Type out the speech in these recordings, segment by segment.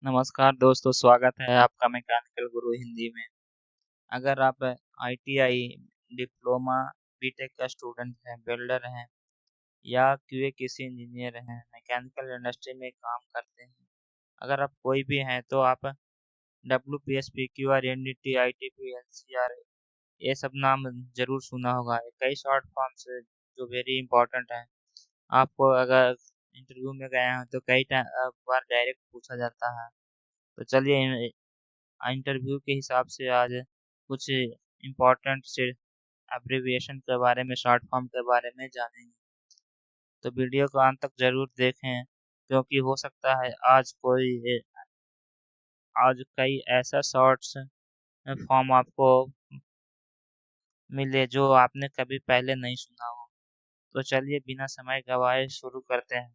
नमस्कार दोस्तों, स्वागत है आपका मैकेनिकल गुरु हिंदी में। अगर आप आईटीआई, डिप्लोमा, बीटेक का स्टूडेंट हैं, बिल्डर हैं या क्यूए किसी इंजीनियर हैं, मैकेनिकल इंडस्ट्री में काम करते हैं, अगर आप कोई भी हैं तो आप W P Q R N D T I T P L C R ये सब नाम जरूर सुना होगा। ये कई शॉर्ट फॉर्म्स जो वेरी इंपॉर्टेंट हैं। आपको अगर इंटरव्यू में गए हैं तो कई बार डायरेक्ट पूछा जाता है। तो चलिए इंटरव्यू के हिसाब से आज कुछ इम्पोर्टेंट से एब्रिविएशन के बारे में, शॉर्ट फॉर्म के बारे में जानेंगे। तो वीडियो को अंत तक जरूर देखें, क्योंकि हो सकता है आज कई ऐसा शॉर्ट्स फॉर्म आपको मिले जो आपने कभी पहले नहीं सुना हो। तो चलिए बिना समय गवाए शुरू करते हैं।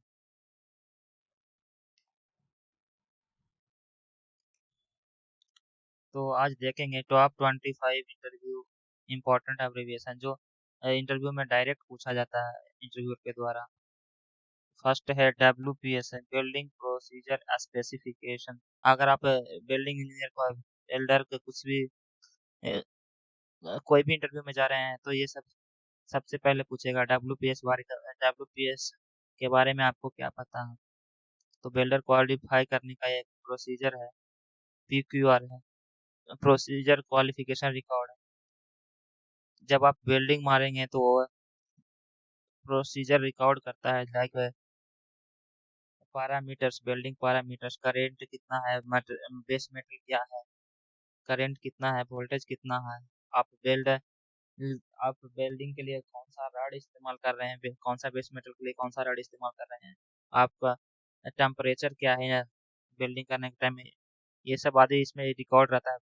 तो आज देखेंगे टॉप 25 इंटरव्यू इम्पोर्टेंट एब्रिविएशन जो इंटरव्यू में डायरेक्ट पूछा जाता है इंटरव्यू के द्वारा। फर्स्ट है WPS है, बिल्डिंग प्रोसीजर स्पेसिफिकेशन। अगर आप बिल्डिंग इंजीनियर को, एल्डर को कुछ भी कोई भी इंटरव्यू में जा रहे हैं तो ये सब सबसे पहले पूछेगा WPS के बारे में आपको क्या पता है। तो बिल्डर क्वालिफाई करने का एक प्रोसीजर है, PQR है, प्रोसीजर क्वालिफिकेशन रिकॉर्ड है। जब आप बिल्डिंग मारेंगे तो प्रोसीजर रिकॉर्ड करता है, like parameters, building parameters, current कितना है, बेस मेटल क्या है, करंट कितना है, वोल्टेज कितना है, आप वेल्ड आप वेल्डिंग के लिए कौन सा रॉड इस्तेमाल कर रहे हैं, कौन सा बेस मेटल के लिए कौन सा रॉड इस्तेमाल कर रहे हैं, आपका टेम्परेचर क्या है वेल्डिंग करने के टाइम में। ये सब आदि इसमें रिकॉर्ड रहता है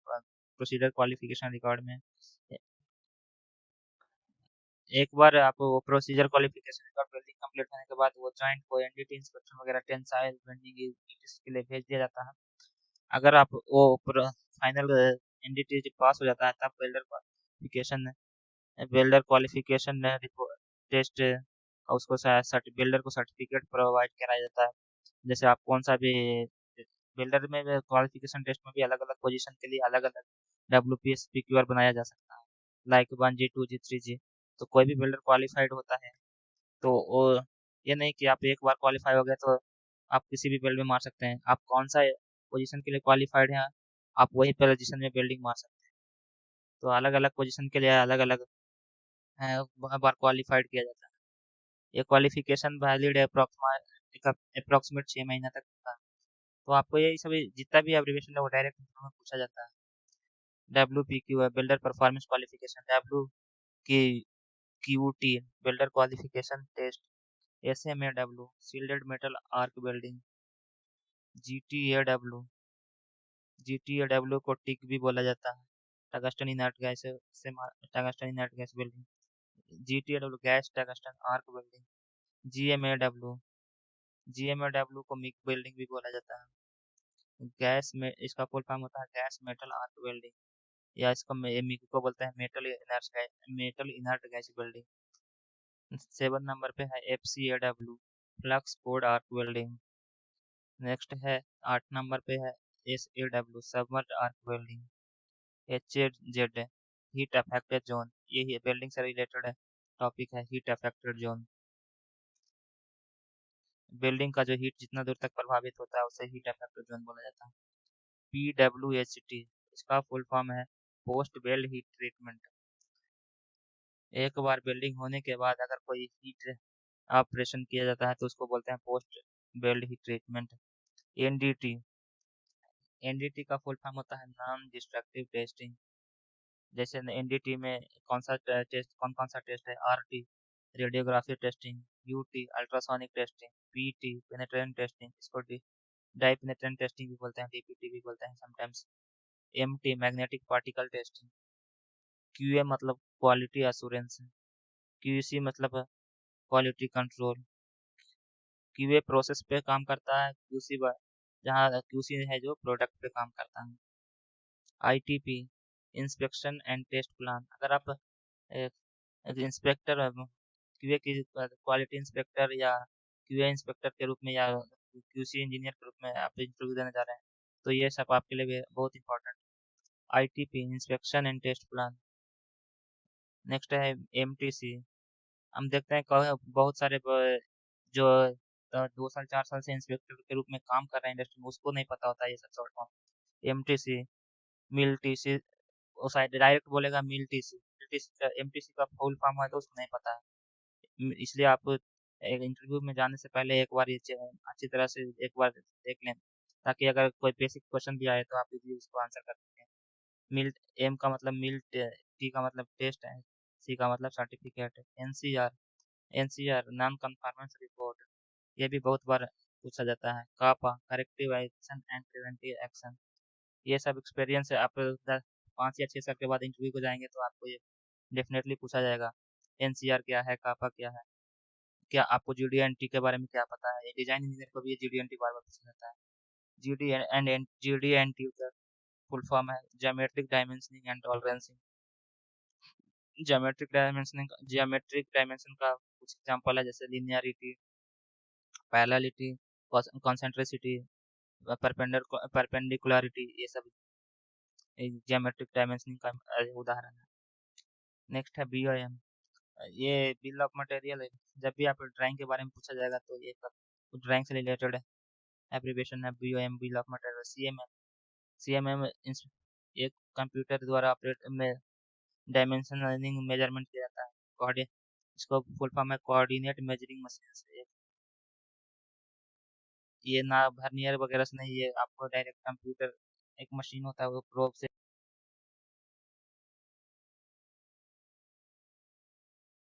प्रोसीजर क्वालिफिकेशन रिकॉर्ड में। एक बार आप वो procedure qualification record welding complete होने के बाद वो जॉइंट को एनडीटी इंस्पेक्शन वगैरह, टेंसाइल बेंडिंग के लिए भेज दिया जाता है। अगर आप वो फाइनल एनडीटी पास हो जाता है तब बिल्डर क्वालिफिकेशन टेस्ट उसको बिल्डर को सर्टिफिकेट प्रोवाइड कराया जाता है। जैसे आप कौन सा भी बिल्डर में क्वालिफिकेशन टेस्ट में भी अलग अलग पोजीशन के लिए अलग अलग WPS PQR बनाया जा सकता है, लाइक 1G 2G 3G। तो कोई भी बिल्डर क्वालिफाइड होता है तो वो ये नहीं कि आप एक बार क्वालिफाई हो गए तो आप किसी भी बिल्ड में मार सकते हैं। आप कौन सा पोजीशन के लिए क्वालिफाइड हैं, आप वही पोजीशन में बिल्डिंग मार सकते हैं। तो अलग अलग पोजीशन के लिए अलग अलग बार क्वालिफाइड किया जाता है। ये क्वालिफिकेशन वैलिड अप्रोक्सीमेट 6 महीना तक होता है। तो आपको ये सभी जितना भी एब्रिविएशन है वो डायरेक्ट में पूछा जाता है। WPQ है, welder performance qualification. WQT, welder qualification test. SMAW, shielded metal arc welding. GTAW, GTAW को टिक भी बोला जाता है, टंगस्टन इनर्ट गैस से tungsten inert gas welding. GTAW, gas tungsten arc welding. GMAW, GMAW को मिग वेल्डिंग भी बोला जाता है। गैस में इसका फुल फॉर्म होता है गैस मेटल आर्क वेल्डिंग, या इसको मिग को बोलते हैं metal inert gas welding. 7 number पे है FCAW, flux code arc welding. Next है 8 नंबर पे है SAW, submerge arc welding. HAZ, heat affected zone. ये वेल्डिंग से रिलेटेड है टॉपिक है, हीट अफेक्टेड जोन। बिल्डिंग का जो हीट जितना दूर तक प्रभावित होता है उसे हीट अफेक्टेड जोन बोला जाता है। PWHT, इसका फुल फॉर्म है पोस्ट वेल्ड हीट ट्रीटमेंट। एक बार बिल्डिंग होने के बाद अगर कोई हीट ऑपरेशन किया जाता है तो उसको बोलते हैं post weld heat treatment. NDT, NDT का फुल फॉर्म होता है नॉन डिस्ट्रक्टिव टेस्टिंग। जैसे एनडीटी में कौन कौन सा टेस्ट है? RT, radiography testing. UT, ultrasonic testing. PT, पेनेट्रेंट testing, इसको डाई पेनेट्रेंट टेस्टिंग भी बोलते हैं, DPT भी बोलते हैं sometimes. MT, magnetic particle testing. QA मतलब क्वालिटी एश्योरेंस। QC मतलब क्वालिटी कंट्रोल। QA प्रोसेस पे काम करता है, जहाँ QC है जो प्रोडक्ट पे काम करता है। ITP, inspection and test plan. अगर आप इंस्पेक्टर QA की क्वालिटी इंस्पेक्टर या QA इंस्पेक्टर के रूप में या QC इंजीनियर के रूप में आप इंटरव्यू देने जा रहे हैं तो ये सब आपके लिए भी बहुत important. ITP, inspection and test plan. Next है एमटीसी। हम देखते हैं बहुत सारे जो 2 साल 4 साल से इंस्पेक्टर के रूप में काम कर रहे हैं इंडस्ट्री में, उसको नहीं पता होता ये सब शॉर्ट फॉर्म। एमटीसी, मिल टीसी, वो शायद डायरेक्ट बोलेगा मिल टीसी, एमटीसी का फुल फॉर्म है तो उसको नहीं पता है। इसलिए आप एक इंटरव्यू में जाने से पहले एक बार ये अच्छी तरह से एक बार देख लें, ताकि अगर कोई बेसिक क्वेश्चन भी आए तो आप इजीली उसको आंसर कर सकें। मिल, एम का मतलब मिल, टी का मतलब टेस्ट है, सी का मतलब सर्टिफिकेट है। NCR, NCR non conformance report, ये भी बहुत बार पूछा जाता है। CAPA, corrective action and preventive action. ये सब एक्सपीरियंस है, आप 5 या 6 साल के बाद इंटरव्यू को जाएंगे तो आपको ये डेफिनेटली पूछा जाएगा। एनसीआर क्या है, कापा क्या है, क्या आपको जीडीएनटी के बारे में क्या पता है। डिजाइन इंजीनियर को भी ये जीडीएनटी बार बार पूछा जाता है। जीडीएनटी का फुल फॉर्म है geometric dimensioning and tolerancing. Geometric dimension का कुछ एग्जांपल है, जैसे लिनियरिटी, पैरेललिटी, कॉन्सेंट्रिसिटी, परपेंडिकुलरिटी, ये सब ज्योमेट्रिक डायमेंशनिंग का उदाहरण है। नेक्स्ट है बीओएम। ये बिल ऑफ मटेरियल है। जब भी आप ड्राइंग के बारे में पूछा जाएगा तो ये सब ड्राइंग से रिलेटेड है। एब्रीविएशन है BOM, bill of material. CMM, CMM एक कंप्यूटर द्वारा ऑपरेट में डायमेंशनिंग मेजरमेंट किया जाता है। इसको फुल फॉर्म है कोऑर्डिनेट मेजरिंग मशीन। ये ना वर्नियर वगैरह से नहीं, ये आपको डायरेक्ट कंप्यूटर, एक मशीन होता है वो प्रोब से